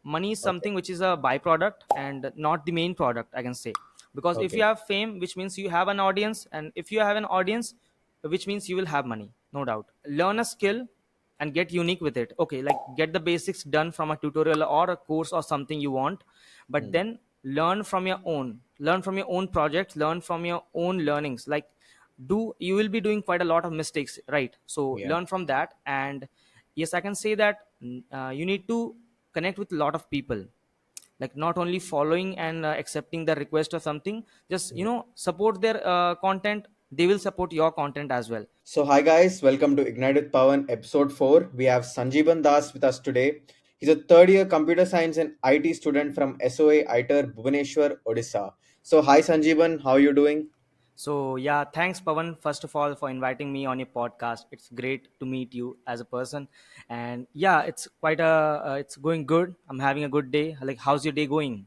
money is Okay. something which is a byproduct and not the main product, I can say. Because if you Okay. have fame, which means you have an audience, and if you have an audience, which means you will have money, no doubt. Learn a skill and get unique with it. Okay, like get the basics done from a tutorial or a course or something you want, but Hmm. then learn from your own projects, learn from your own learnings. Like, you will be doing quite a lot of mistakes, right? So Yeah. learn from that. And yes, I can say that you need to connect with a lot of people, like not only following and accepting the request or something. Just Hmm. support their content, they will support your content as well. So, hi guys, welcome to Ignite with Pavan, episode 4. We have Sanjeeban Das with us today. He's a third year computer science and IT student from SOA ITER, Bhubaneswar, Odisha. So, hi Sanjeeban, how are you doing? So yeah, thanks Pavan, first of all, for inviting me on your podcast. It's great to meet you as a person. And yeah, it's quite a it's going good. I'm having a good day. Like, how's your day going?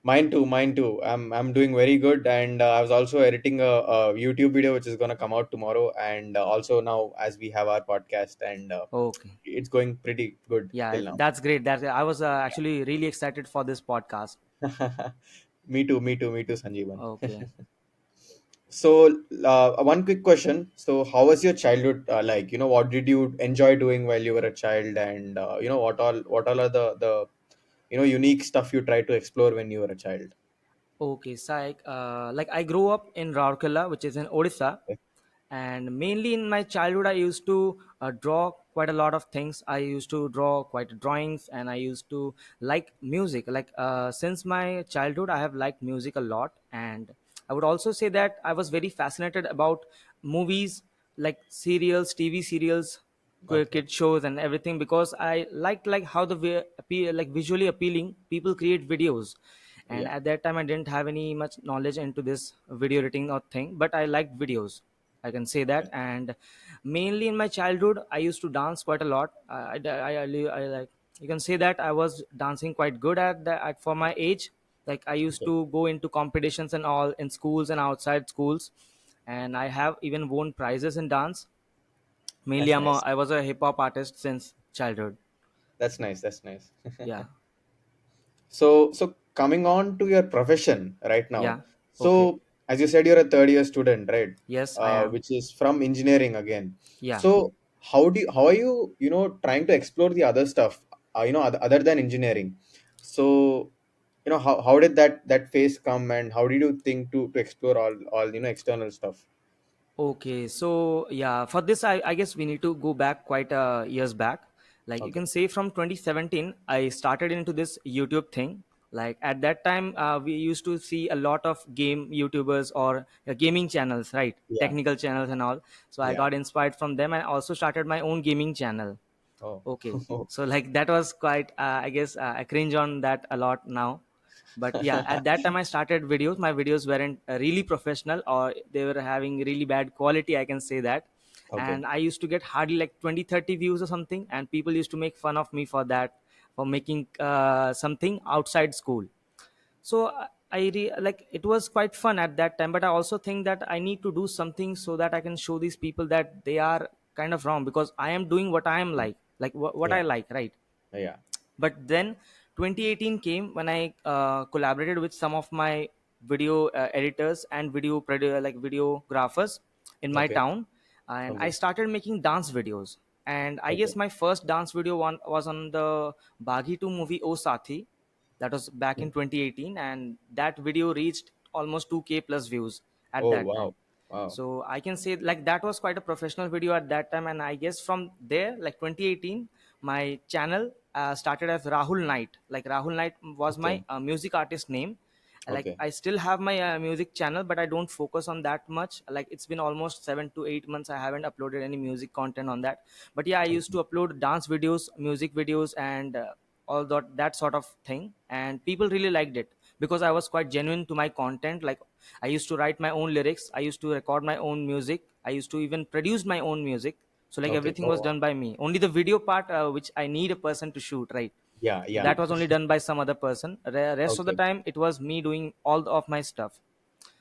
Mine too, mine too. I'm doing very good, and I was also editing a YouTube video which is gonna come out tomorrow, and also now as we have our podcast, and Okay. it's going pretty good Yeah, till now. that's great. That I was actually really excited for this podcast. Me too, me too, me too, Sanjeevan. Okay. So, one quick question. So, how was your childhood like? What did you enjoy doing while you were a child, and what all are the unique stuff you tried to explore when you were a child? Okay, so like I grew up in Rourkela, which is in Odisha, Okay. and mainly in my childhood, I used to draw quite a lot of things. I used to draw quite drawings, and I used to like music. Like since my childhood, I have liked music a lot, and I would also say that I was very fascinated about movies, like serials, TV serials, Okay. kid shows, and everything, because I liked like how like visually appealing people create videos. And Yeah. at that time I didn't have any much knowledge into this video editing or thing, but I liked videos, I can say that. Okay. And mainly in my childhood, I used to dance quite a lot. I like, you can say that I was dancing quite good for my age. Like I used Okay. to go into competitions and all in schools and outside schools, and I have even won prizes in dance. Mainly That's nice. I was a hip hop artist since childhood. That's nice. That's nice. Yeah. So coming on to your profession right now. Yeah. Okay. So as you said, you're a third year student, right? Yes, I am. Which is from engineering again. Yeah. So how are you trying to explore the other stuff other than engineering? So how did that phase come, and how did you think to explore all external stuff? Okay, so yeah, for this, I guess we need to go back quite years back. Like you Okay. can say from 2017, I started into this YouTube thing. Like at that time, we used to see a lot of game YouTubers or gaming channels, right? Yeah. Technical channels and all. So I Yeah. got inspired from them and also started my own gaming channel. Oh. Okay, so like that was quite, I guess I cringe on that a lot now. But yeah, at that time I started videos. My videos weren't really professional, or they were having really bad quality, I can say that. Okay. And I used to get hardly like 20-30 views or something, and people used to make fun of me for that, for making something outside school. So like it was quite fun at that time, but I also think that I need to do something so that I can show these people that they are kind of wrong, because I am doing what I am like what Yeah. I like, right? Yeah. But then 2018 came when I collaborated with some of my video editors and like videographers in my Okay. town, and I Okay. started making dance videos. And I Okay. guess my first dance video one was on the Baghi 2 movie O Sathi. That was back in 2018, and that video reached almost 2K plus views at Oh, that wow. time. Wow. So I can say like that was quite a professional video at that time. And I guess from there, like 2018, my channel started as Rahul Knight. Like Rahul Knight was my Okay. music artist name. Like Okay. I still have my music channel, but I don't focus on that much. Like it's been almost 7 to 8 months I haven't uploaded any music content on that. But yeah, I used Okay. to upload dance videos, music videos, and all that sort of thing. And people really liked it because I was quite genuine to my content. Like I used to write my own lyrics, I used to record my own music, I used to even produce my own music. So like Okay. everything Oh, was wow. done by me. Only the video part, which I need a person to shoot, right? Yeah. So Yeah. that was only done by some other person. Rest of the Okay. time it was me doing of my stuff.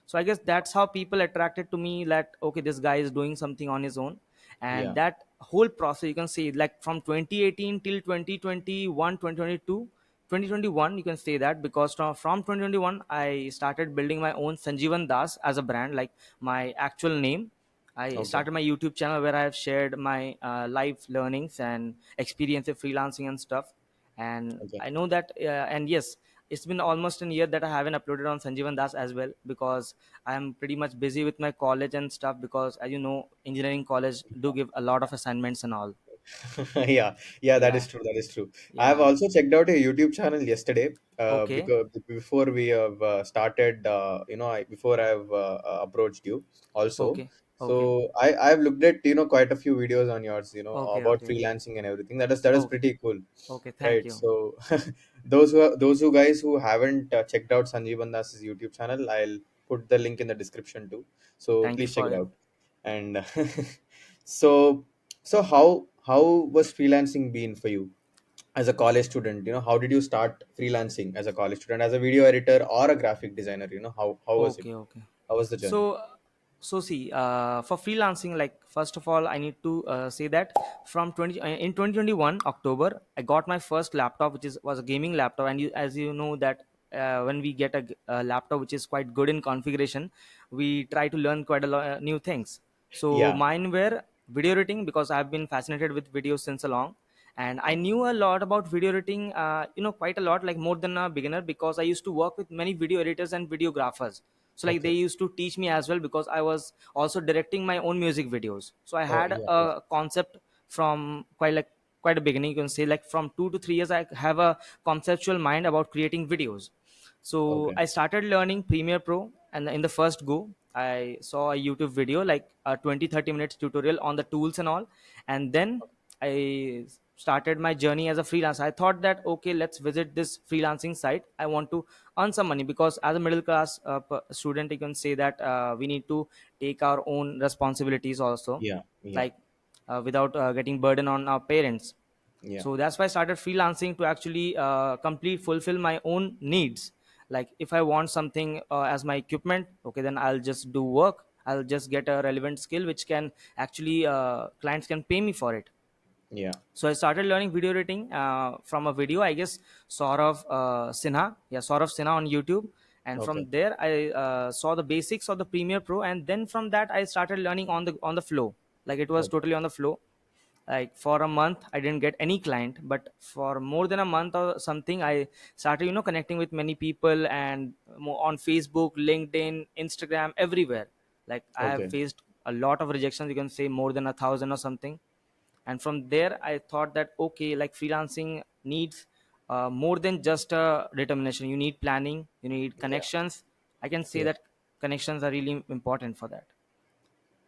So I guess that's how people attracted to me, that okay, this guy is doing something on his own. And Yeah. that whole process, you can see, like from 2018 till 2021, 2022, 2021, you can say that, because from 2021 I started building my own Sanjeevan Das as a brand, like my actual name. I Okay. started my YouTube channel where I have shared my life learnings and experience of freelancing and stuff. And Okay. I know that, and yes, it's been almost a year that I haven't uploaded on Sanjeevan Das as well, because I am pretty much busy with my college and stuff, because as you know, engineering college do give a lot of assignments and all. Yeah, yeah, that Yeah, is true. That is true. I have yeah. also checked out a YouTube channel yesterday. Okay, Because before we have started, before I have approached you also. okay, okay, So I've looked at quite a few videos on yours, okay, about okay, freelancing and everything. That is okay, pretty cool, okay. Thank right? you. So those who guys who haven't checked out Sanjeevan Das's YouTube channel, I'll put the link in the description too. So Thank you please check it for. out. And so how was freelancing been for you as a college student? How did you start freelancing as a college student, as a video editor or a graphic designer? How was it? Okay, okay. How was the journey? So, see, for freelancing, like first of all, I need to say that from 2021 October, I got my first laptop, which was a gaming laptop, and as you know that. When we get a laptop which is quite good in configuration, we try to learn quite a lot new things. So Yeah. mine were video editing, because I've been fascinated with videos since a long, and I knew a lot about video editing, quite a lot, like more than a beginner, because I used to work with many video editors and videographers. So like they Okay. used to teach me as well, because I was also directing my own music videos. So I Oh, had yeah, yeah. a concept from quite a beginning, you can say, like from 2 to 3 years I have a conceptual mind about creating videos. So Okay. I started learning Premiere Pro, and in the first go I saw a YouTube video, like a 20-30 minutes tutorial on the tools and all. And then I started my journey as a freelancer. I thought that, okay, let's visit this freelancing site. I want to earn some money, because as a middle class student, you can say that we need to take our own responsibilities also, Yeah, yeah, like without getting burden on our parents. yeah. So that's why I started freelancing to actually fulfill my own needs. Like if I want something as my equipment, okay, then I'll just do work. I'll just get a relevant skill which can actually clients can pay me for it. Yeah. So I started learning video editing from a video, I guess, Saurav Sinha. Yeah, Saurav Sinha on YouTube. And from Okay. there I saw the basics of the Premiere Pro, and then from that I started learning on the flow. Like it was Okay. totally on the flow. Like for a month I didn't get any client, but for more than a month or something I started connecting with many people, and on Facebook, LinkedIn, Instagram, everywhere. Like I have Okay. faced a lot of rejections, you can say more than 1,000 or something. And from there I thought that, okay, like freelancing needs more than just a determination. You need planning, you need Yeah. connections. I can say Yeah. that connections are really important for that.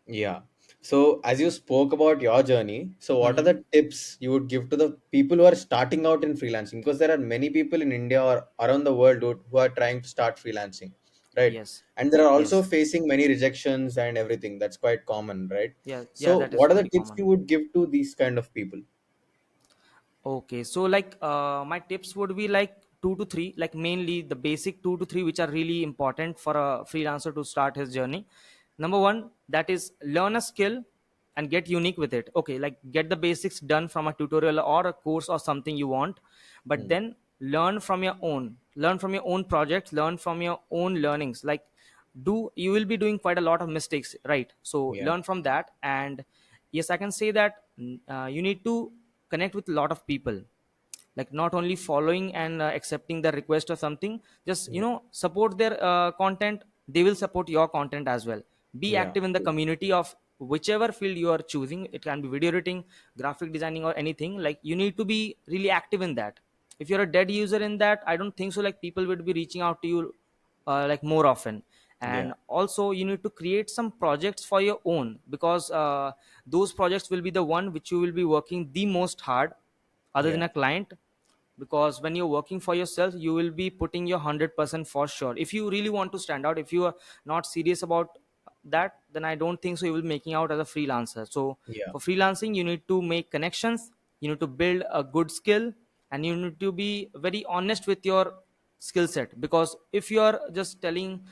Yeah. So, as you spoke about your journey, so what are Hmm. the tips you would give to the people who are starting out in freelancing? Because there are many people in India or around the world who are trying to start freelancing, right? Yes, And they're also yes, facing many rejections and everything. That's quite common, right? yeah, yeah, So, that is what are the very tips you common. would give to these kind of people? Okay, so like my tips would be like two to three, like mainly the basic two to three, which are really important for a freelancer to start his journey. Number one, that is learn a skill and get unique with it. Okay, like get the basics done from a tutorial or a course or something you want, but Hmm. then learn from your own projects, learn from your own learnings. Like you will be doing quite a lot of mistakes, right? So Yeah. learn from that. And yes, I can say that you need to connect with a lot of people, like not only following and accepting the request or something. Just Yeah. support their content. They will support your content as well. Be Yeah. active in the community of whichever field you are choosing. It can be video editing, graphic designing, or anything. Like you need to be really active in that. If you're a dead user in that, I don't think so like people would be reaching out to you like more often. Yeah. And also you need to create some projects for your own, because those projects will be the one which you will be working the most hard other than Yeah. a client. Because when you're working for yourself, you will be putting your 100% for sure. If you really want to stand out, if you are not serious about that, then I don't think so you will be making out as a freelancer. So Yeah. for freelancing, you need to make connections, you need to build a good skill, and you need to be very honest with your skill set. Because if you are just telling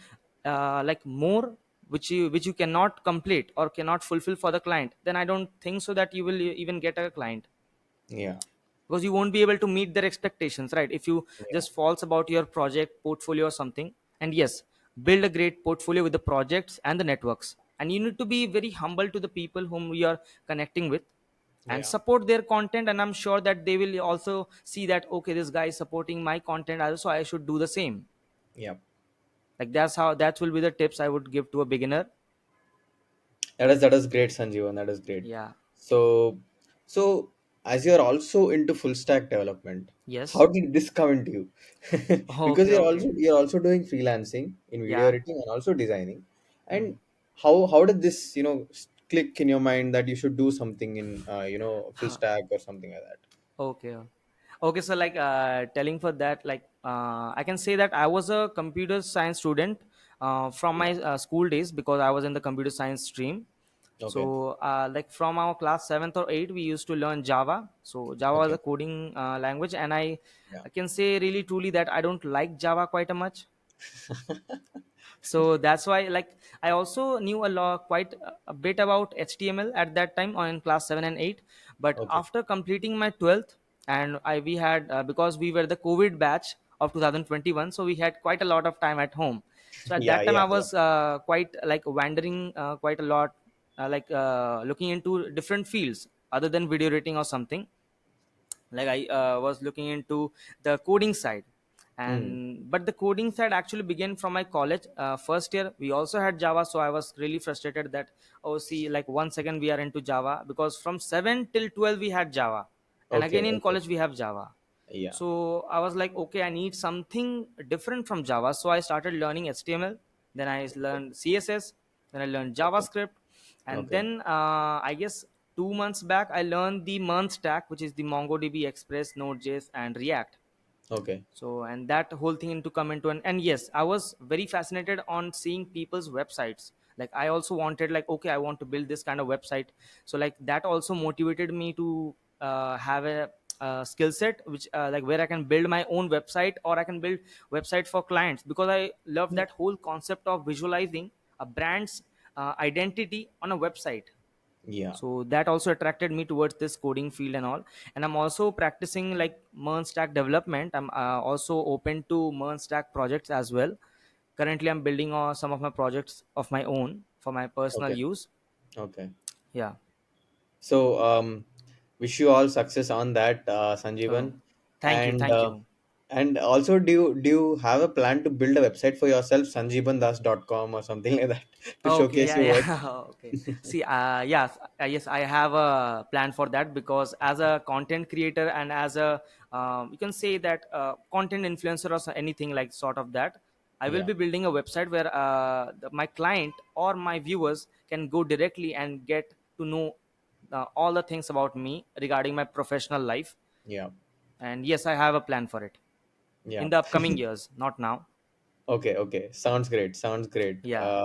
like more which you cannot complete or cannot fulfill for the client, then I don't think so that you will even get a client. Yeah. because you won't be able to meet their expectations, right? If you Yeah. just false about your project portfolio or something. And yes, build a great portfolio with the projects and the networks, and you need to be very humble to the people whom you are connecting with, and Yeah. support their content. And I'm sure that they will also see that, okay, this guy is supporting my content also, I should do the same. Yeah. Like that's how, that will be the tips I would give to a beginner. That is great, Sanjeevan. That is great. Yeah. So, so as you're also into full stack development, Yes. how did this come into you? Because Okay, okay. you're also doing freelancing in video Yeah. editing and also designing. And Mhm. how did this click in your mind that you should do something in full stack or something like that? Okay. Okay. So like telling for that, like I can say that I was a computer science student from Yeah. my school days, because I was in the computer science stream. Okay. So like from our class 7th or 8th, we used to learn Java. So Java was Okay. a coding language, and I Yeah. I can say really truly that I don't like Java quite a much. So that's why, like, I also knew a lot, quite a bit about HTML at that time on in class 7 and 8. But Okay. after completing my 12th, and I we had because we were the COVID batch of 2021, so we had quite a lot of time at home. So at Yeah. that time Yeah. I Yeah. was quite like wandering quite a lot, looking into different fields other than video editing or something. Like I was looking into the coding side. Mm. And but the coding side actually began from my college first year. We also had Java, so I was really frustrated that, oh, see, like once again we are into Java, because from 7 till 12 we had Java, and again Okay. in Okay. college we have Java. Yeah. So I was like, okay, I need something different from Java. So I started learning HTML, then I learned CSS, then I learned Okay. JavaScript, and Okay. then I guess 2 months back I learned the MERN stack, which is the MongoDB, Express, Node.js, and React. Okay. So and that whole thing into come into an, and yes, I was very fascinated on seeing people's websites. Like I also wanted, like, okay, I want to build this kind of website. So like that also motivated me to have a skill set which like where I can build my own website, or I can build website for clients, because I love Yeah. that whole concept of visualizing a brand's identity on a website. Yeah. So that also attracted me towards this coding field and all. And I'm also practicing like MERN stack development. I'm also open to MERN stack projects as well. Currently I'm building some of my projects of my own for my personal Okay. use. Okay. Yeah. So, wish you all success on that, Oh, Sanjeevan. thank you, And thank you. also, do you have a plan to build a website for yourself, sanjeebandas.com or something like that, to Okay, showcase yeah, your work? yeah. Okay. See, yes, yes, I have a plan for that, because as a content creator and as a, you can say that content influencer or anything like sort of that, I will Yeah. be building a website where my client or my viewers can go directly and get to know all the things about me regarding my professional life. Yeah. And yes, I have a plan for it Yeah. in the upcoming years, not now. Okay. Okay. Sounds great. Sounds great. Yeah.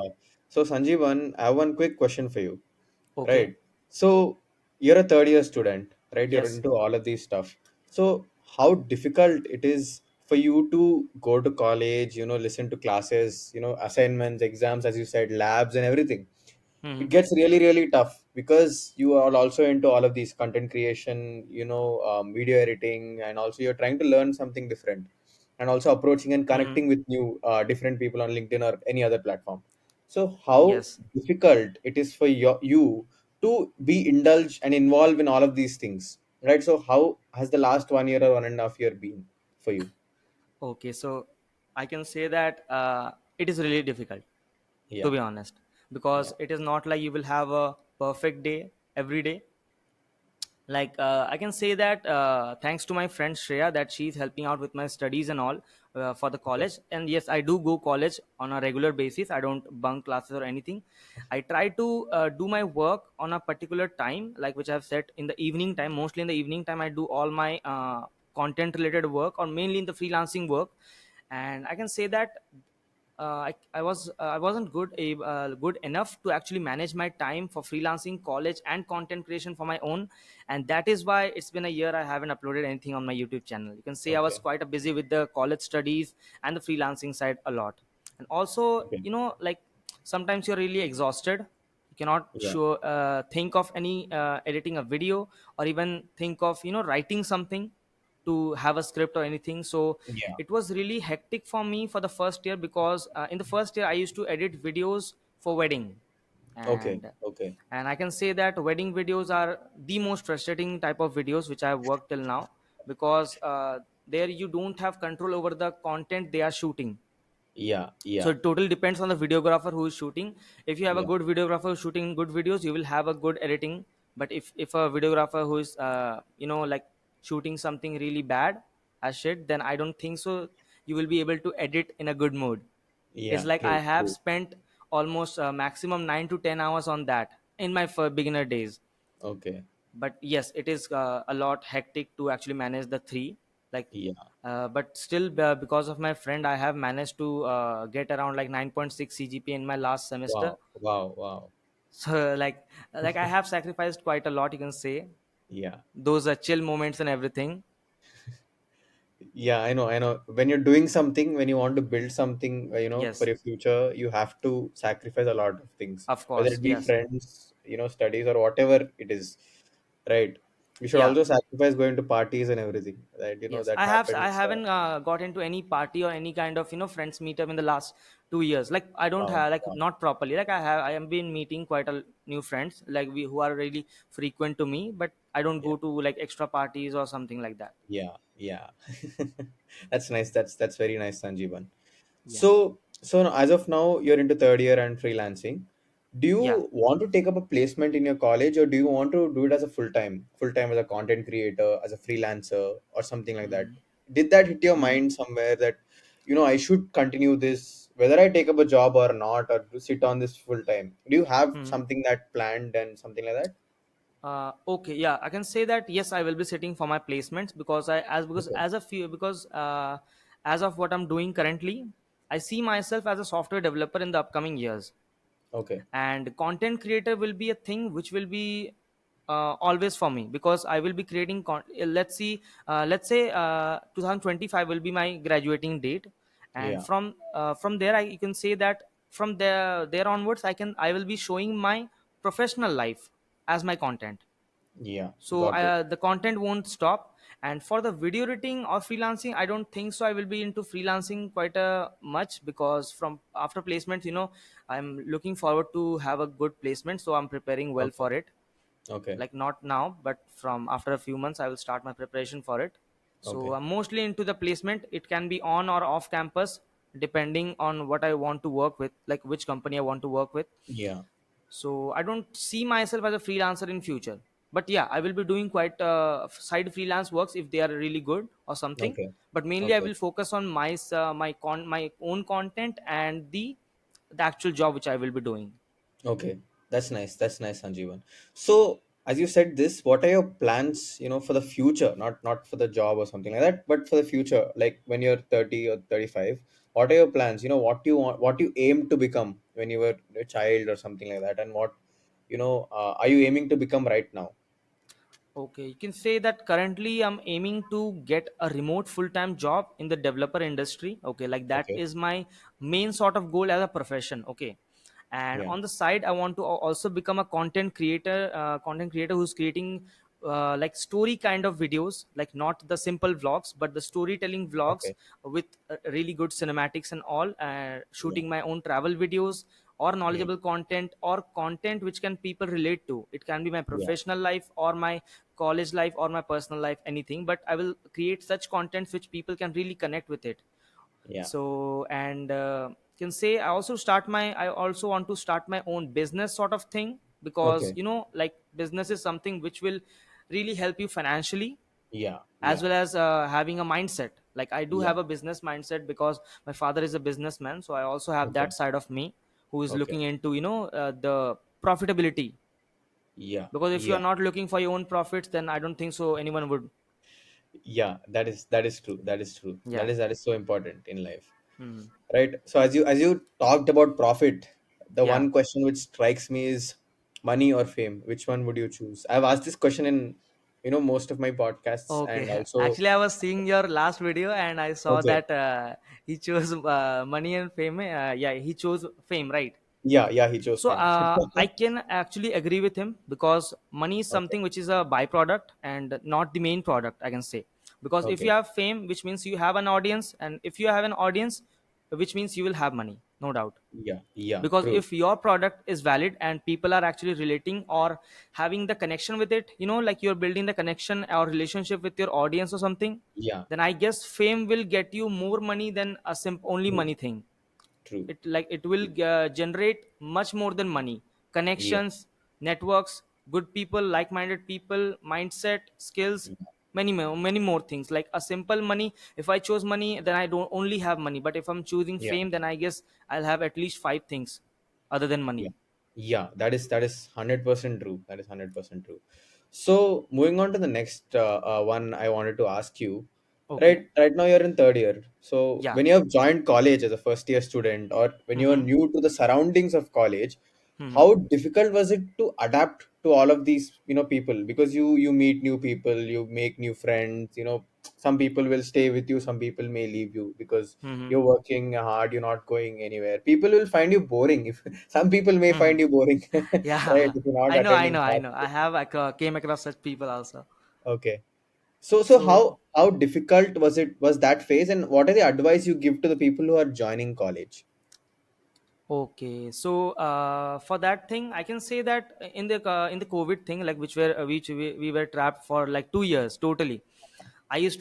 So, Sanjeevan, I have one quick question for you. Okay. Right. So you're a third year student, right? You're Yes. into all of these stuff. So how difficult it is for you to go to college, listen to classes, assignments, exams, as you said, labs and everything. It Hmm. gets really, really tough because you are also into all of these content creation, video editing, and also you're trying to learn something different and also approaching and Hmm. connecting with new different people on LinkedIn or any other platform. So how Yes. difficult it is for you to be indulged and involved in all of these things, right? So how has the last 1 year or 1.5 year been for you? Okay, so I can say that it is really difficult, to Yeah. be honest, because Yeah. it is not like you will have a perfect day every day. Like I can say that thanks to my friend Shreya, that she's helping out with my studies and all for the Okay. college. And yes, I do go college on a regular basis. I don't bunk classes or anything. I try to do my work on a particular time, like which I've set in the evening time. Mostly in the evening time I do all my content related work, or mainly in the freelancing work. And I can say that I wasn't good enough to actually manage my time for freelancing, college, and content creation for my own. And that is why it's been a year I haven't uploaded anything on my YouTube channel. You can say I was Okay. quite busy with the college studies and the freelancing side a lot. And also, Okay. like sometimes you're really exhausted. You cannot Yeah. show think of any editing a video, or even think of writing something to have a script or anything. So Yeah. it was really hectic for me for the first year, because in the first year I used to edit videos for wedding. Okay. and Okay. and I can say that wedding videos are the most frustrating type of videos which I have worked till now, because there you don't have control over the content they are shooting. Yeah. So Yeah. it totally depends on the videographer who is shooting. If you have a Yeah. good videographer shooting good videos, you will have a good editing. But if a videographer who is like shooting something really bad as shit, then I don't think so you will be able to edit in a good mode. It's Yeah. like I True. have True. spent almost maximum 9 to 10 hours on that in my beginner days. Okay. But yes, it is a lot hectic to actually manage the three, like Yeah. but still, because of my friend, I have managed to get around like 9.6 cgp in my last semester. Wow. Wow. Wow. So like I have sacrificed quite a lot, you can say. Yeah. Those are chill moments and everything. Yeah, I know, I know. When you're doing something, when you want to build something, for Yes, your future, you have to sacrifice a lot of things, of whether course, it be yes. friends, studies or whatever it is, right? You should Yeah. also sacrifice going to parties and everything, right? Yes, That I happens. haven't got into any party or any kind of friends meetup in the last 2 years. Like I don't Wow, have, like, wow. not properly. Like I am been meeting quite a new friends, like we who are really frequent to me, but I don't Yeah, go to like extra parties or something like that. yeah, yeah. That's nice. That's very nice, Sanjeevan. Yeah, So now, as of now, you're into third year and freelancing. Do yeah. you want to take up a placement in your college, or do you want to do it as a full time as a content creator, as a freelancer, or something like that? Mm. Did that hit your Mm. mind somewhere that I should continue this, whether I take up a job or not, or to sit on this full time? Do you have Mm. something that planned and something like that? Okay, yeah, I can say that yes, I will be sitting for my placements, because Okay. as a few because as of what I'm doing currently, I see myself as a software developer in the upcoming years. Okay. And content creator will be a thing which will be always for me, because I will be creating let's say 2025 will be my graduating date. And Yeah. from there, you can say that from there onwards, I will be showing my professional life as my content. Yeah. So Got it. the content won't stop. And for the video editing or freelancing, I don't think so I will be into freelancing quite a much, because from after placement, I'm looking forward to have a good placement, so I'm preparing well Okay. for it. Okay. Like not now, but from after a few months, I will start my preparation for it. So Okay. I'm mostly into the placement. It can be on or off campus, depending on what I want to work with, like which company I want to work with. Yeah. So I don't see myself as a freelancer in future. But yeah, I will be doing quite side freelance works if they are really good or something. Okay. But mainly I Okay. will focus on my own content and the actual job which I will be doing. Okay, that's nice. That's nice, Sanjeevan. So, as you said this, what are your plans, for the future? Not for the job or something like that, but for the future, like when you're 30 or 35, what are your plans? What you want, what you aim to become when you were a child or something like that, and what, are you aiming to become right now? Okay, you can say that currently I'm aiming to get a remote full-time job in the developer industry. Okay, like that Okay. is my main sort of goal as a profession. Okay, and Yeah. on the side, I want to also become a content creator who's creating like story kind of videos, like not the simple vlogs, but the storytelling vlogs Okay. with really good cinematics and all. Yeah. Shooting my own travel videos, or Yeah. knowledgeable content, or content which can people relate to. It can be my Yeah. professional life or my college life or my personal life, anything, but I will create such contents which people can really connect with it. Yeah. So, and can say I also want to start my own business sort of thing, because Okay. like business is something which will really help you financially, Yeah. as Yeah. well as having a mindset. Like I do Yeah. have a business mindset, because my father is a businessman, so I also have Okay. that side of me who is Okay. looking into the profitability. Yeah. Because if you are Yeah. not looking for your own profits, then I don't think so anyone would. Yeah. That is true. That is true. Yeah. That is so important in life. Hmm. Right. So as you talked about profit, the Yeah. one question which strikes me is money or fame. Which one would you choose? I've asked this question in most of my podcasts, and Okay. also. Actually, I was seeing your last video and I saw Okay. that he chose money and fame. Yeah, he chose fame, right? Yeah, yeah, he chose So fame. I can actually agree with him, because money is Okay, something which is a byproduct and not the main product, I can say. Because if you okay. have fame, which means you have an audience, and if you have an audience, which means you will have money, no doubt. Yeah, yeah, Because true. if your product is valid and people are actually relating or having the connection with it, like you're building the connection or relationship with your audience or something, Yeah, then I guess fame will get you more money than a only true, money thing. true. It will generate much more than money. Yeah, Connections, networks, good people, like-minded people, mindset, skills, yeah, many more things. Like a simple money, if I chose money, then I don't only have money. But if I'm choosing yeah. fame, then I guess I'll have at least five things other than money. Yeah, yeah, that is 100% true. That is 100% true. So moving on to the next one, I wanted to ask you. Okay. Right now you're in third year. So Yeah. when you have joined college as a first year student, or when you are Mm-hmm. new to the surroundings of college, Mm-hmm. how difficult was it to adapt to all of these, people? Because you meet new people, you make new friends. Some people will stay with you, some people may leave you because Mm-hmm. you're working hard, you're not going anywhere. People will find you boring. If some people may Mm-hmm. find you boring, right? Yeah. If you're not I know, I attending know, I know. I classes. have came across such people also. Okay. So So how difficult was that phase, and what are the advice you give to the people who are joining college? okay, so for that thing, I can say that in the COVID thing, like which we were trapped for like 2 years totally. Yeah. I used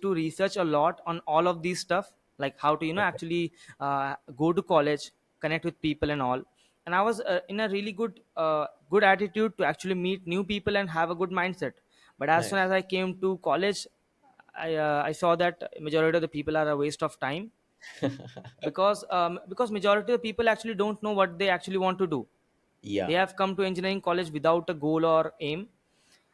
to research a lot on all of these stuff, like how to Okay. actually go to college, connect with people and all. And I was in a really good attitude to actually meet new people and have a good mindset. But as soon Nice. as I came to college, I saw that majority of the people are a waste of time, because majority of people actually don't know what they actually want to do. They Yeah. have come to engineering college without a goal or aim.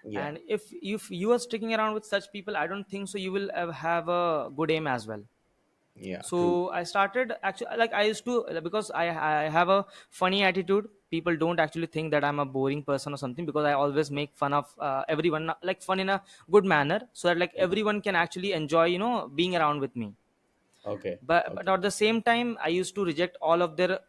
Yeah. And if you are sticking around with such people, I don't think so you will have a good aim as well. Yeah. True. So I started actually, like I used to, because I have a funny attitude. People don't actually think that I'm a boring person or something, because I always make fun of everyone, like fun in a good manner, so that like Yeah. everyone can actually enjoy being around with me. Okay. But Okay. at the same time, I used to reject all of their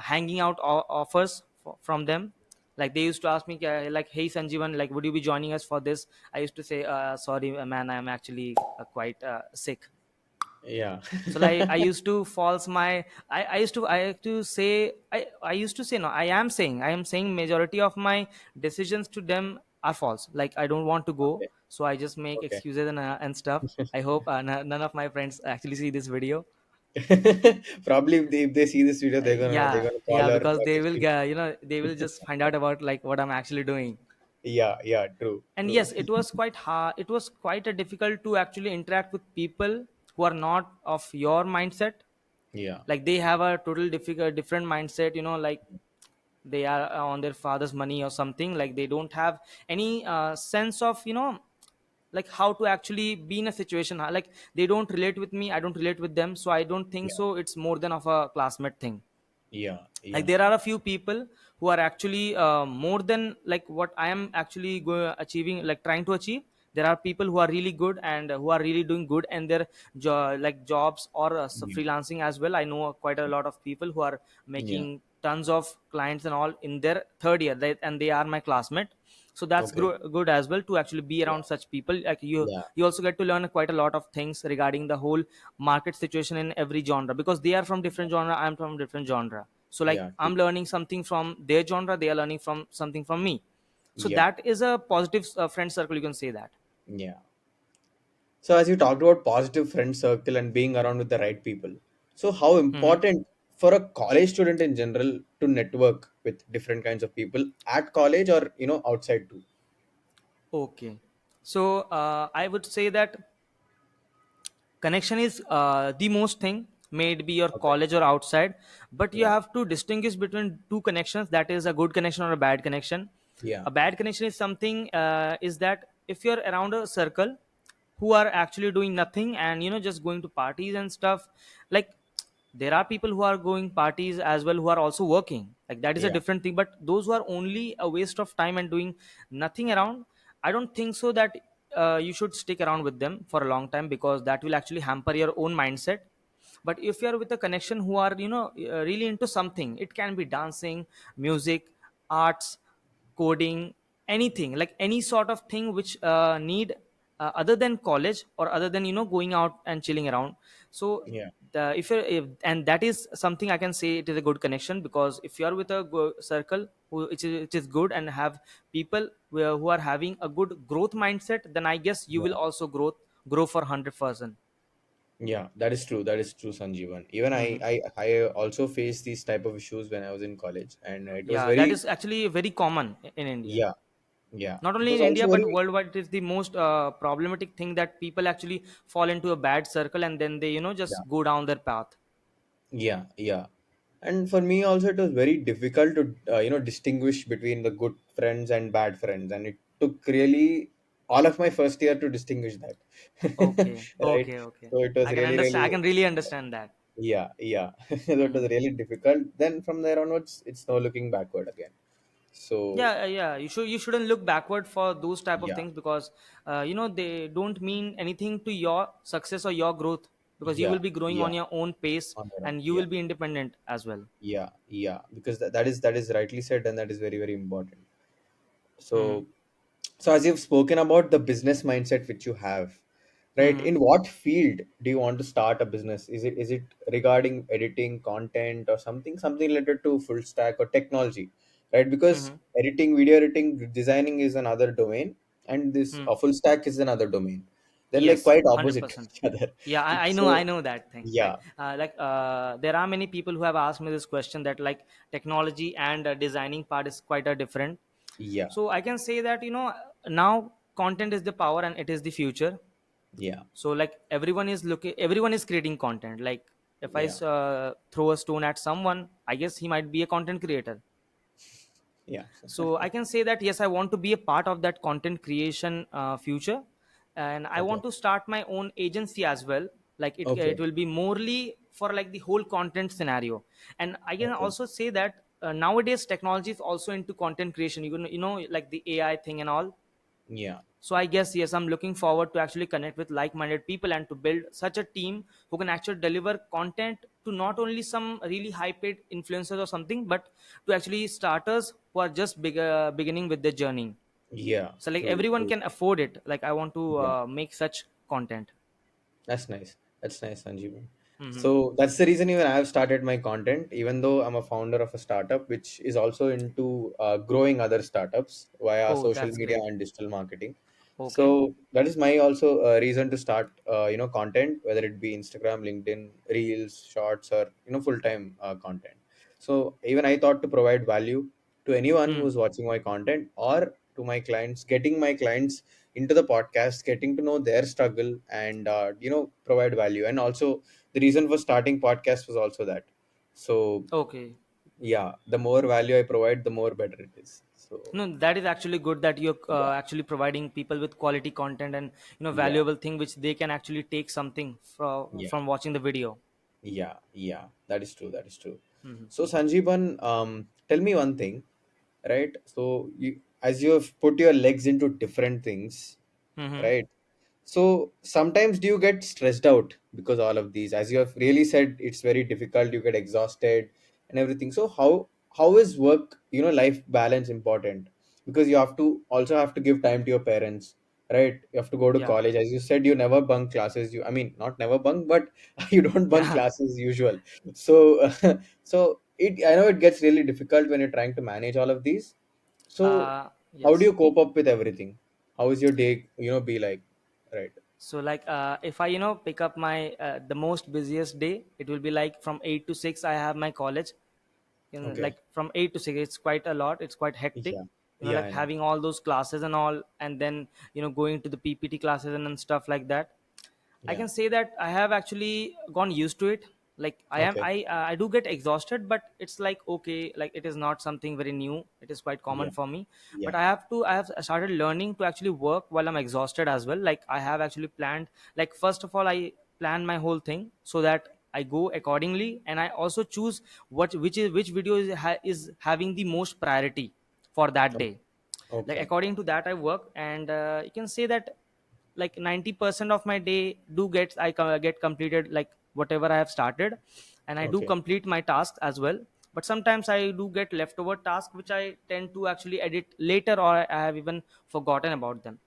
hanging out offers from them. Like they used to ask me, like, hey Sanjeevan, like, would you be joining us for this? I used to say, sorry man, I'm actually quite sick. Yeah. So like I used to false my I used to say no, I am saying majority of my decisions to them are false. Like I don't want to go, Okay. so I just make Okay. excuses and stuff. I hope none of my friends actually see this video. Probably if they see this video, they're gonna they're Yeah, gonna yeah, call her because they will Christine. get, they will just find out about like what I'm actually doing. Yeah. Yeah. True. And True. yes, it was quite hard, it was quite a difficult to actually interact with people who are not of your mindset. Yeah. Like they have a total different mindset, like they are on their father's money or something. Like they don't have any sense of like how to actually be in a situation. Like they don't relate with me, I don't relate with them, so I don't think Yeah. so it's more than of a classmate thing. Yeah. Like Yeah. there are a few people who are actually more than like what I am actually achieving, like trying to achieve. There are people who are really good and who are really doing good in their like jobs or Yeah. freelancing as well. I know quite a lot of people who are Yeah. making tons of clients and all in their third year, and they are my classmate. So that's Okay. good as well to actually be Yeah. around such people. Like Yeah. you also get to learn quite a lot of things regarding the whole market situation in every genre, because they are from different genre, I'm from different genre. So like Yeah. True. I'm learning something from their genre, they are learning from something from me. So Yeah. that is a positive friend circle, you can say that. Yeah. So as you talked about positive friend circle and being around with the right people, so how Hmm. important for a college student in general to network with different kinds of people at college or outside too? Okay, so I would say that connection is the most thing, may it be your Okay. college or outside. But you Yeah. have to distinguish between two connections, that is a good connection or a bad connection. Yeah. A bad connection is something is that if you're around a circle who are actually doing nothing and just going to parties and stuff. Like there are people who are going parties as well who are also working, like that is a Yeah. different thing. But those who are only a waste of time and doing nothing around, I don't think so that you should stick around with them for a long time, because that will actually hamper your own mindset. But if you are with a connection who are really into something, it can be dancing, music, arts, coding, anything, like any sort of thing which need other than college or other than going out and chilling around. So Yeah. and that is something I can say it is a good connection, because if you are with a circle which is good and have people who are having a good growth mindset, then I guess you will Yeah. also grow for 100%. Yeah, that is true. That is true, Sanjeevan. Even Hmm. I also faced these type of issues when I was in college, and it was Yeah, that very, is actually very common in India. yeah, yeah. Not It only was in India also but very, worldwide, it is the most problematic thing that people actually fall into a bad circle and then they yeah, just go down their path. yeah, yeah. And for me also, it was very difficult to distinguish between the good friends and bad friends, and it took really all of my first year to distinguish that. Okay, Right. okay, okay. So it was I can really understand. I really, can really understand that. yeah, yeah. So it was Hmm. really difficult. Then from there onwards, it's no looking backward again. So Yeah, yeah. You shouldn't look backward for those type of yeah, things, because they don't mean anything to your success or your growth, because you yeah, will be growing yeah. on your own pace On their own. and you Yeah, will be independent as well. yeah, yeah. Because that is rightly said, and that is very very important. Hmm. So, so as you've spoken about the business mindset which you have, right? Hmm. In what field do you want to start a business? Is it regarding editing content or something related to full stack or technology, right? Because Hmm. editing, video editing, designing is another domain, and this Hmm. full stack is another domain. They're like Yes, quite opposite to 100%. each other. Yeah, I So know that thing. yeah, There are many people who have asked me this question, that like technology and designing part is quite a different. yeah, So I can say that now content is the power and it is the future. yeah, So like everyone is creating content. Like if I yeah, throw a stone at someone, I guess he might be a content creator. yeah. So I can say that yes, I want to be a part of that content creation future, and I Okay, want to start my own agency as well. Like it okay, will be morely for like the whole content scenario. And I can okay. also say that nowadays technology is also into content creation, like the AI thing and all. Yeah. So I guess yes, I'm looking forward to actually connect with like-minded people and to build such a team who can actually deliver content to not only some really high-paid influencers or something, but to actually starters who are just beginning with their journey. Yeah, So like true, everyone true. can afford it. Like I want to Yeah, make such content. that's nice. That's nice, Sanjeevan. Hmm. So that's the reason even I have started my content, even though I'm a founder of a startup which is also into growing other startups via Oh, social that's media great. and digital marketing. Okay. So that is my also reason to start, content, whether it be Instagram, LinkedIn, Reels, Shorts, or full time content. So even I thought to provide value to anyone Hmm. who's watching my content or to my clients, getting my clients into the podcast, getting to know their struggle and provide value. And also the reason for starting podcast was also that. So Okay. yeah, the more value I provide, the more better it is. So No, that is actually good that you're yeah, actually providing people with quality content and yeah, valuable thing which they can actually take something yeah. from watching the video. Yeah, yeah, that is true. That is true. Hmm. So Sanjeevan, tell me one thing, right? So as you have put your legs into different things, Hmm. right? So sometimes do you get stressed out because all of these, as you have really said, it's very difficult. You get exhausted and everything. So how is work, life balance important? Because you have to give time to your parents, right? You have to go to Yeah. college. As you said, you never bunk classes. I mean, not never bunk, but you don't bunk Yeah. classes usual. So so I know it gets really difficult when you're trying to manage all of these. So how do Yes. you cope up with everything? How is your day, be like? Right. So like if I pick up my the most busiest day, it will be like from 8 to 6 I have my college. Okay. Like from 8 to 6, it's quite a lot, it's quite hectic. Yeah. Yeah, Like I know. having all those classes and all, and then going to the PPT classes and stuff like that. I Yeah. can say that I have actually gone used to it. Like Okay. I do get exhausted, but it's like okay, like it is not something very new. It is quite common Yeah. for me. But Yeah. I have started learning to actually work while I'm exhausted as well. Like I have actually planned. Like first of all, I plan my whole thing so that I go accordingly, and I also choose which video is having the most priority for that O- day. Like Okay. according to that I work, and you can say that like 90% of my day do get completed like whatever I have started, and I do Okay. complete my tasks as well. But sometimes I do get leftover tasks which I tend to actually edit later, or I have even forgotten about them.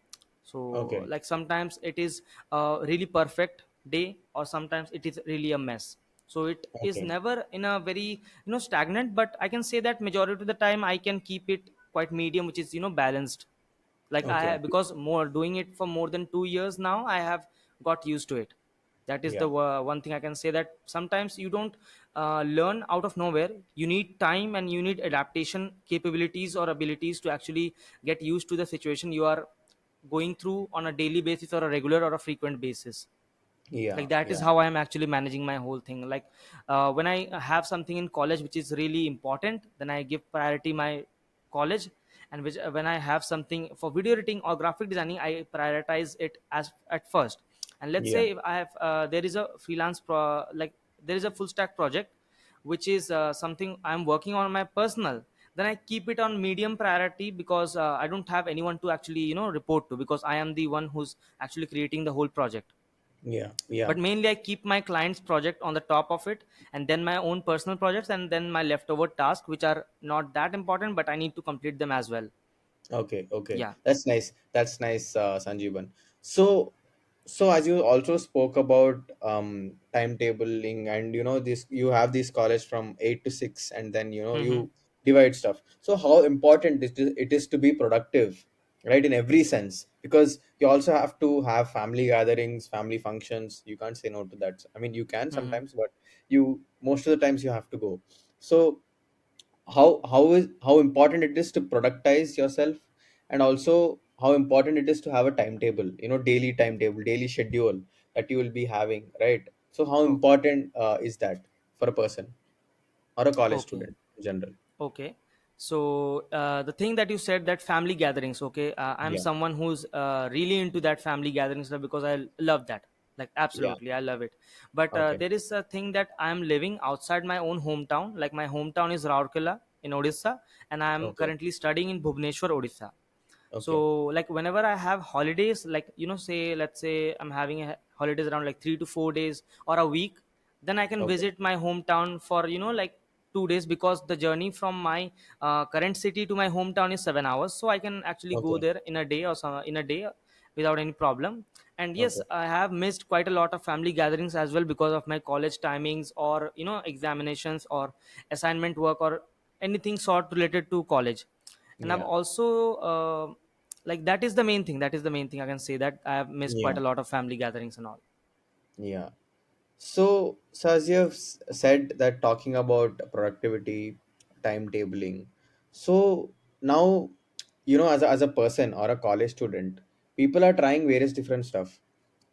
So Okay. like sometimes it is a really perfect day, or sometimes it is really a mess. So it is Okay. never in a very stagnant, but I can say that majority of the time I can keep it quite medium, which is balanced. Like Okay. because more doing it for more than 2 years now, I have got used to it. That is the Yeah. one thing I can say, that sometimes you don't learn out of nowhere. You need time and you need adaptation capabilities or abilities to actually get used to the situation you are going through on a daily basis, or a regular or a frequent basis. Yeah. Like that is Yeah. how I am actually managing my whole thing. Like when I have something in college which is really important, then I give priority my college. And which when I have something for video editing or graphic designing, I prioritize it as at first. And let's say Yeah. if I have there is a like there is a full stack project which is something I'm working on my personal, then I keep it on medium priority, because I don't have anyone to actually report to, because I am the one who's actually creating the whole project. Yeah. Yeah. But mainly I keep my client's project on the top of it, and then my own personal projects, and then my leftover tasks which are not that important but I need to complete them as well. Okay, okay. Yeah. That's nice. That's nice, Sanjeevan. So, so as you also spoke about timetabling, and this, you have this college from 8 to 6, and then Mm-hmm. you divide stuff. So how important it is to be productive, right? In every sense, because you also have to have family gatherings, family functions. You can't say no to that. I mean, you can Mm-hmm. sometimes, but you most of the times you have to go. So how important it is to productize yourself, and also how important it is to have a timetable, daily timetable, daily schedule that you will be having, right? So how Oh, important is that for a person or a college okay. student in general? Okay. So the thing that you said, that family gatherings, okay, I'm Yeah. someone who's really into that family gatherings stuff, because I love that. Like Yeah. absolutely, I love it. But Okay. there is a thing that I'm living outside my own hometown. Like my hometown is Raurkela in Odisha, and I'm Okay. currently studying in Bhubaneswar, Odisha. Okay. So like whenever I have holidays, like say let's say I'm having holidays around like 3 to 4 days or a week, then I can Okay. visit my hometown for like 2 days, because the journey from my current city to my hometown is 7 hours, so I can actually go Okay. there in a day, or some in a day, without any problem. And yes, Okay. I have missed quite a lot of family gatherings as well, because of my college timings, or examinations, or assignment work, or anything sort related to college. And I've Yeah. also like that is the main thing, that is the main thing I can say, that I have missed quite Yeah. a lot of family gatherings and all. Yeah. So as you have said that, talking about productivity, timetabling. So now, as a person or a college student, people are trying various different stuff,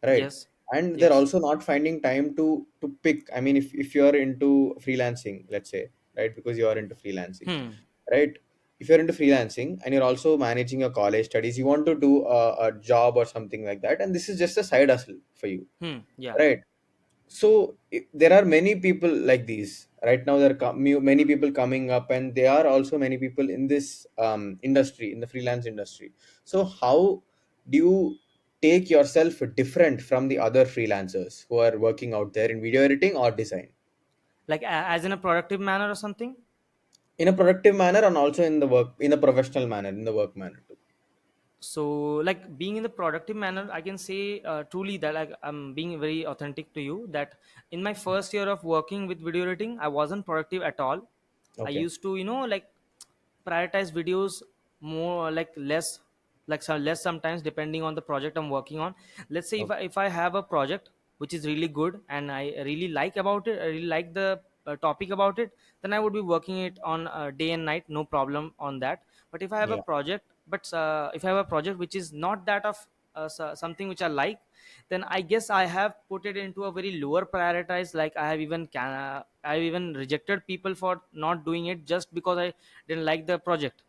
right? Yes. And they're Yes. also not finding time to pick. I mean, if you're into freelancing, let's say, right? Because you are into freelancing, Hmm. right? If you're into freelancing and you're also managing your college studies, you want to do a job or something like that, and this is just a side hustle for you, Hmm. Yeah. right? So there are many people like these right now. There are many people coming up, and there are also many people in this industry, in the freelance industry. So how do you take yourself different from the other freelancers who are working out there in video editing or design, Like as in a productive manner or something. in a productive manner, and also in the work, in a professional manner, in the work manner too? So like being in the productive manner, I can say truly that, like, I'm being very authentic to you, that in my first year of working with video editing, I wasn't productive at all. I Okay. used to like prioritize videos more, like less, like less sometimes, depending on the project I'm working on. Let's say Okay. if I have a project which is really good and I really like about it, I really like the topic about it, then I would be working it on day and night, no problem on that. But if I have a Yeah. project, but if I have a project which is not that of something which I like, then I guess I have put it into a very lower prioritized. Like I've even rejected people for not doing it, just because I didn't like the project.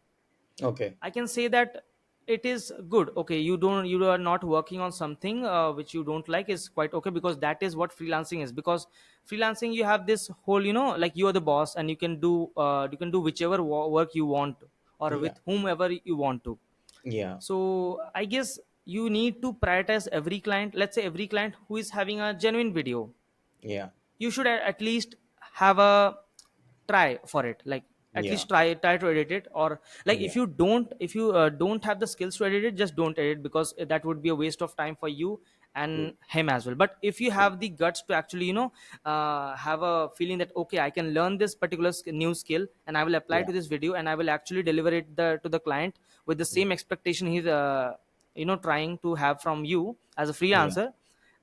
Okay. I can say that it is good. Okay, you are not working on something which you don't like, is quite okay, because that is what freelancing is. Because freelancing, you have this whole, like you are the boss, and you can do whichever work you want, or Yeah. with whomever you want to. Yeah. So I guess you need to prioritize every client. Let's say every client who is having a genuine video, Yeah. you should at least have a try for it, like at Yeah. least try to edit it. Or like Yeah. if you don't have the skills to edit it, just don't edit, because that would be a waste of time for you True. and him as well. But if you True. have the guts to actually have a feeling that okay, I can learn this particular new skill and I will apply Yeah. to this video and I will actually deliver it to the client with the Yeah. same expectation he's trying to have from you as a Yeah. freelancer,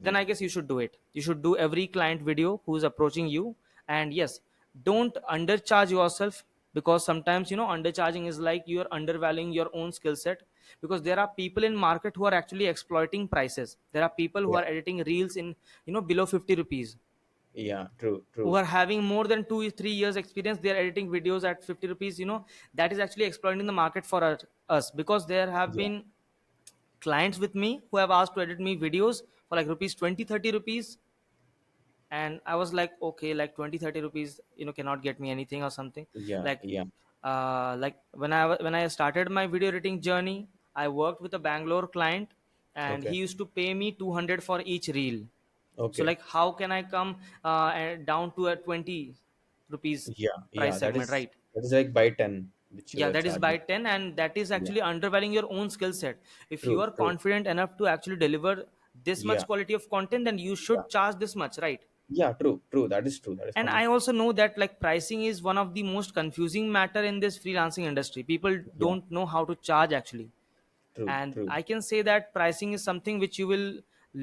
then Yeah. I guess you should do it. You should do every client video who's approaching you. And yes, don't undercharge yourself, because sometimes undercharging is like you're undervaluing your own skill set, because there are people in market who are actually exploiting prices. There are people who Yeah. are editing reels in below 50 rupees, Yeah. True. who True. are having more than 2 3 years experience. They are editing videos at 50 rupees. That is actually exploiting the market for us, because there have Yeah. been clients with me who have asked to edit me videos for like rupees 20 30 rupees. And I was like, okay, like 20 30 rupees cannot get me anything or something. Yeah. Like Yeah. when I started my video editing journey, I worked with a Bangalore client, and he Okay. used to pay me 200 for each reel. So Okay. like how can I come down to a 20 rupees Yeah. price Yeah. That segment, is right? that is like by 10, which you Yeah, are that is by charging. 10, and that is Yeah. actually undervaluing your own skill set. If you True. are True. confident enough to actually deliver this much Yeah. quality of content, then you Yeah. should charge this much, right? Yeah. True. True. That is true. That is And I 100%. also know that like pricing is one of the most confusing matter in this freelancing industry. People Yeah. don't know how to charge actually. True. And True. I can say that pricing is something which you will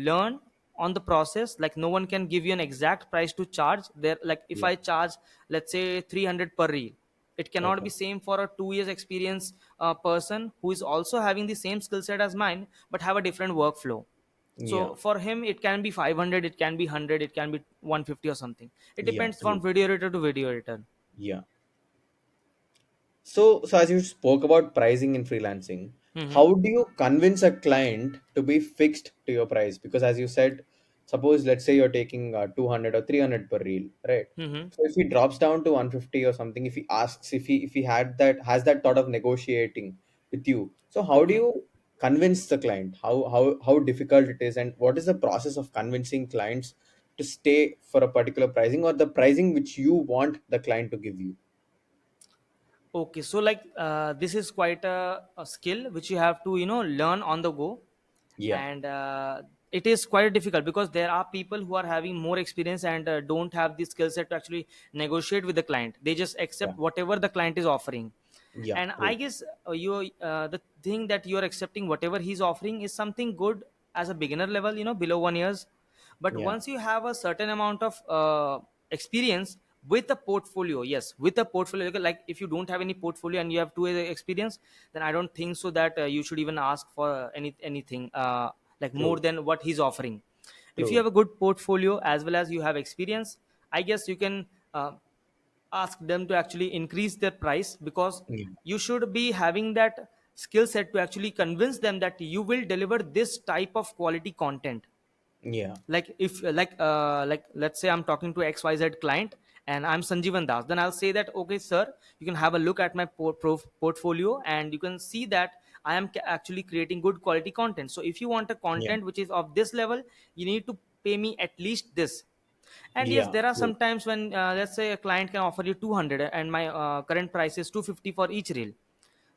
learn on the process. Like no one can give you an exact price to charge there. Like if Yeah. I charge, let's say 300 per reel, it cannot be Okay. same for a 2 years experience person who is also having the same skill set as mine but have a different workflow. Yeah. So for him it can be 500, it can be 100, it can be 150 or something. It Yeah. depends from True. video editor to video editor. Yeah. So as you spoke about pricing in freelancing, Mm-hmm. how do you convince a client to be fixed to your price? Because as you said, suppose let's say you're taking 200 or 300 per reel, right? Mm-hmm. So if he drops down to 150 or something, if he asks, if he had that has that thought of negotiating with you, so how do Okay. you convince the client? How difficult it is, and what is the process of convincing clients to stay for a particular pricing or the pricing which you want the client to give you? Okay, so like this is quite a skill which you have to learn on the go. Yeah. And it is quite difficult because there are people who are having more experience and don't have the skill set to actually negotiate with the client. They just Yeah. accept whatever the client is offering. Yeah. And I True. guess the thing that you are accepting whatever he's offering is something good as a beginner level, below 1 years. But Yeah. once you have a certain amount of experience with a portfolio, yes, with a portfolio, like if you don't have any portfolio and you have 2 years experience, then I don't think so that you should even ask for anything like more True. than what he's offering. If you have True. a good portfolio as well as you have experience, I guess you can ask them to actually increase their price, because Yeah. you should be having that skill set to actually convince them that you will deliver this type of quality content. Yeah. Like if like let's say I'm talking to XYZ client and I'm Sanjeevan Das, then I'll say that okay sir, you can have a look at my portfolio and you can see that I am actually creating good quality content. So if you want a Yeah. content which is of this level, you need to pay me at least this. And yes, Yeah. there are True. some times when let's say a client can offer you 200 and my current price is 250 for each reel.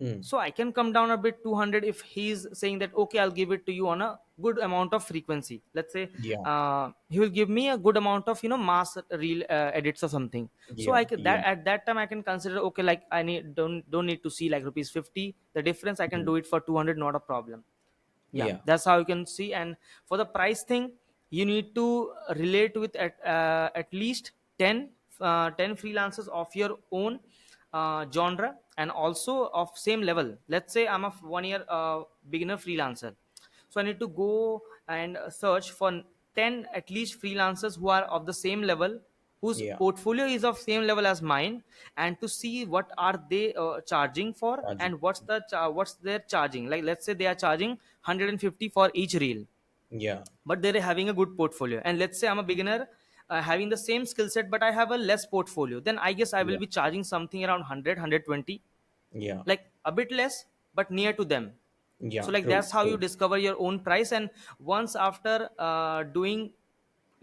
Hmm. So I can come down a bit 200 if he's saying that okay, I'll give it to you on a good amount of frequency. Let's say Yeah. he will give me a good amount of mass reel edits or something. So Yeah. that Yeah. at that time I can consider okay, like I don't need to see like rupees 50 the difference. I can Hmm. do it for 200, not a problem. Yeah, Yeah. that's how you can see. And for the price thing, you need to relate with at least 10 10 freelancers of your own genre and also of same level. Let's say I'm a 1 year beginner freelancer, so I need to go and search for 10 at least freelancers who are of the same level, whose Yeah. portfolio is of same level as mine, and to see what are they charging for Charging. and what's their charging. Like let's say they are charging 150 for each reel, Yeah. but they're having a good portfolio. And let's say I'm a beginner having the same skill set but I have a less portfolio, then I guess I will Yeah. be charging something around 100 120, Yeah. like a bit less but near to them. So Yeah. like True. that's how you True. discover your own price. And once after doing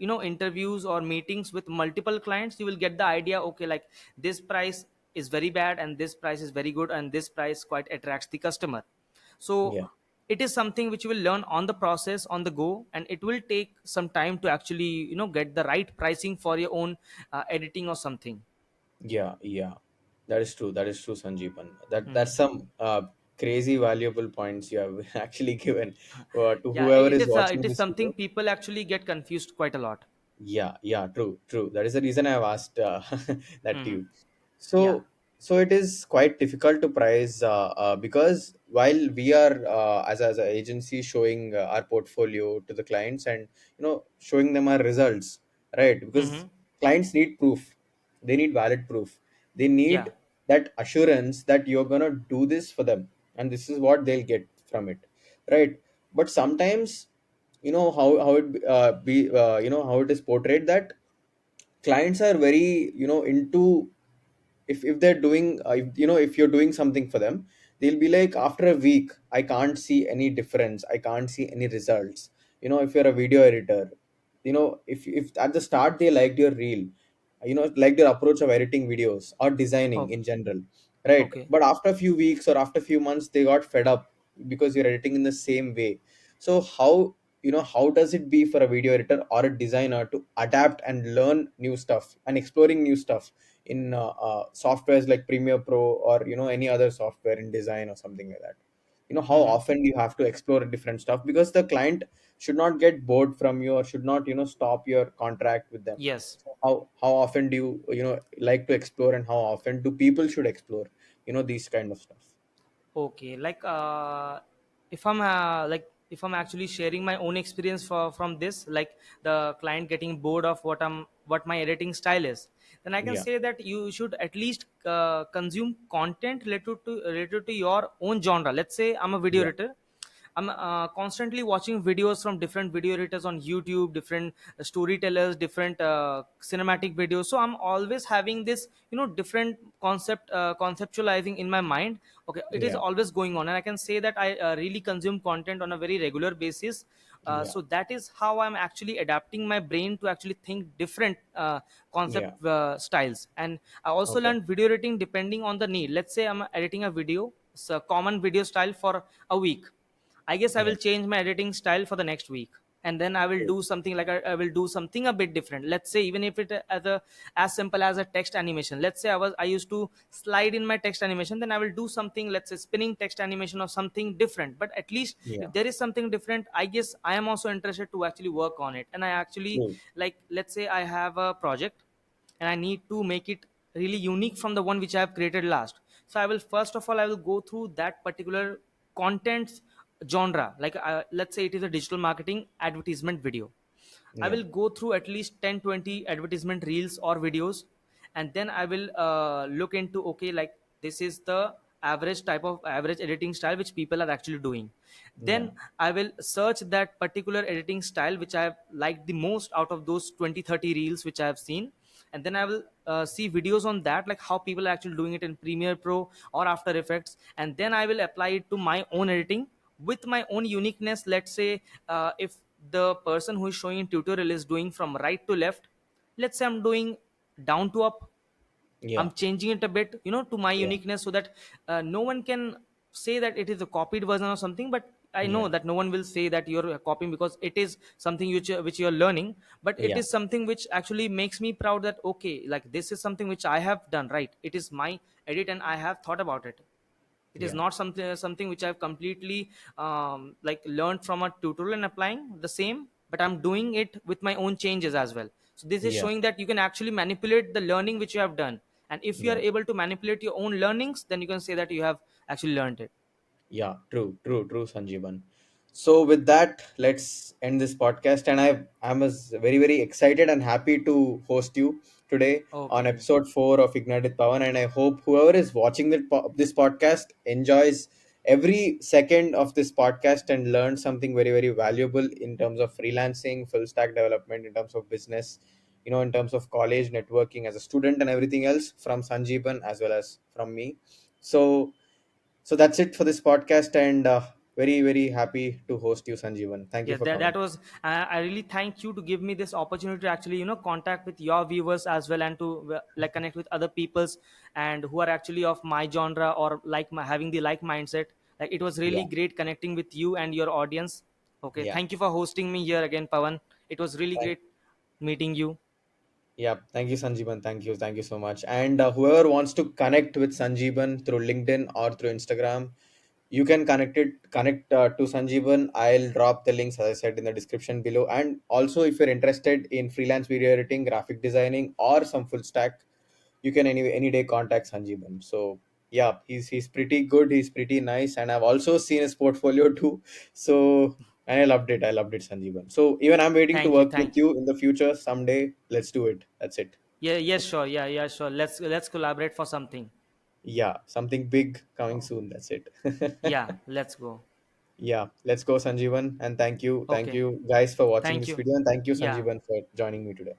interviews or meetings with multiple clients, you will get the idea, okay, like this price is very bad and this price is very good and this price quite attracts the customer. So Yeah. it is something which you will learn on the process, on the go, and it will take some time to actually get the right pricing for your own editing or something. Yeah, yeah, that is true. That is true, Sanjeevan. That's Hmm. some crazy valuable points you have actually given to Yeah, whoever it is is it watching is this something video. people actually get confused quite a lot. Yeah, yeah, true, true. That is the reason I've asked that to Hmm. you. Yeah. So, so it is quite difficult to price because while we are as an agency showing our portfolio to the clients and showing them our results, right? Because Hmm. clients need proof, they need valid proof, they Yeah. need that assurance that you're gonna do this for them, and this is what they'll get from it, right? But sometimes how it be how it is portrayed that clients are very into, if they're doing if you're doing something for them, they'll be like, after a week I can't see any difference, I can't see any results. If you're a video editor, if at the start they liked your reel, liked your approach of editing videos or designing Okay. in general, right? Okay. But after a few weeks or after a few months they got fed up because you're editing in the same way. So how does it be for a video editor or a designer to adapt and learn new stuff and exploring new stuff in softwares like Premiere Pro, or any other software in design or something like that? How Hmm. often you have to explore different stuff, because the client should not get bored from you or should not stop your contract with them. Yes. So how often do you like to explore, and how often do people should explore these kind of stuff? Okay, like if I'm actually sharing my own experience from this, like the client getting bored of what my editing style is, then I can Yeah, say that you should at least consume content related to your own genre. Let's say I'm a video yeah, editor. I'm constantly watching videos from different video editors on YouTube, different storytellers, different cinematic videos. So I'm always having this, different conceptualizing in my mind. Okay, it is yeah, always going on, and I can say that I really consume content on a very regular basis. yeah, So that is how I'm actually adapting my brain to actually think different yeah. concept styles. And I also Okay. learned video editing depending on the need. Let's say I'm editing a video, it's a common video style for a week. I guess I Yeah. will change my editing style for the next week, and then I will True. do something like I will do something a bit different. Let's say even if it as simple as a text animation. Let's say I used to slide in my text animation, then I will do something, let's say spinning text animation or something different. But at least Yeah. if there is something different, I guess I am also interested to actually work on it. And I actually, True. like, let's say I have a project and I need to make it really unique from the one which I have created last. So I will, first of all, I will go through that particular content genre. Like let's say it is a digital marketing advertisement video. I Yeah. will go through at least 10, 20 advertisement reels or videos, and then I will look into, okay, like this is the average type of average editing style which people are actually doing. Yeah. Then I will search that particular editing style which I have liked the most out of those 20, 30 reels which I have seen, and then I will see videos on that, like how people are actually doing it in Premiere Pro or After Effects, and then I will apply it to my own editing with my own uniqueness. Let's say if the person who is showing in tutorial is doing from right to left, let's say I'm doing down to up. I'm Yeah. changing it a bit, to my Yeah. uniqueness, so that no one can say that it is a copied version or something. But I know Yeah. that no one will say that you're copying, because it is something which you're learning. But it Yeah. is something which actually makes me proud that, okay, like this is something which I have done right. It is my edit and I have thought about it. It is Yeah. not something which I've completely like learned from a tutorial and applying the same, but I'm doing it with my own changes as well. So this is Yeah. showing that you can actually manipulate the learning which you have done, and if you are Yeah. able to manipulate your own learnings, then you can say that you have actually learned it. Yeah, true, true, true, Sanjeevan. So with that, let's end this podcast. And I was very, very excited and happy to host you today on Okay. episode 4 of Ignite with Pavan. And I hope whoever is watching this podcast enjoys every second of this podcast and learns something very, very valuable in terms of freelancing, full stack development, in terms of business, in terms of college networking as a student and everything else from Sanjeevan as well as from me. So that's it for this podcast, and very happy to host you, Sanjeevan. Thank you Yeah, for that coming. was I really thank you to give me this opportunity to actually contact with your viewers as well, and to like connect with other peoples and who are actually of my genre, or like having the like mindset. Like, it was really Yeah, great connecting with you and your audience. Okay, yeah. thank you for hosting me here again, Pavan. It was really Thank, great meeting you. yeah, thank you, Sanjeevan. Thank you so much. And whoever wants to connect with Sanjeevan through LinkedIn or through Instagram, you can connect to Sanjeevan. I'll drop the links, as I said, in the description below. And also, if you're interested in freelance video editing, graphic designing, or some full stack, you can any day contact Sanjeevan. So yeah, he's pretty good. He's pretty nice, and I've also seen his portfolio too. So, and I loved it. I loved it, Sanjeevan. So even I'm waiting to Thank you, work with thank you. you in the future someday. Let's do it. That's it. Yeah, yes, sure. Yeah, yeah, sure. Let's collaborate for something. Yeah, something big coming Oh, soon. That's it. yeah, let's go. Yeah, let's go, Sanjeevan. And thank Okay, you guys for watching thank this you. video, and thank you, Yeah, Sanjeevan, for joining me today.